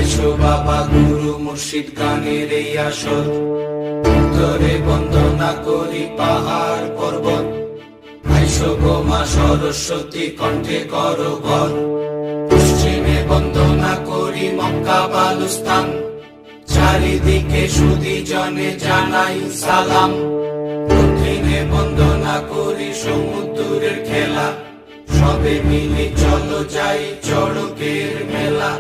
আইসো বাবা গুরু মুর্শিদ গানের এই আসর, উত্তরে বন্দনা করি পাহাড় পর্বত। আইসো গো মা সরস্বতী কণ্ঠে করো ভর, পশ্চিমে বন্দনা করি মক্কা বালুস্তান। চারিদিকে সুধী জনে জানাই সালাম, দক্ষিণে বন্দনা করি সমুদ্রের খেলা। সবে মিলে চলো যাই চড়কের মেলা।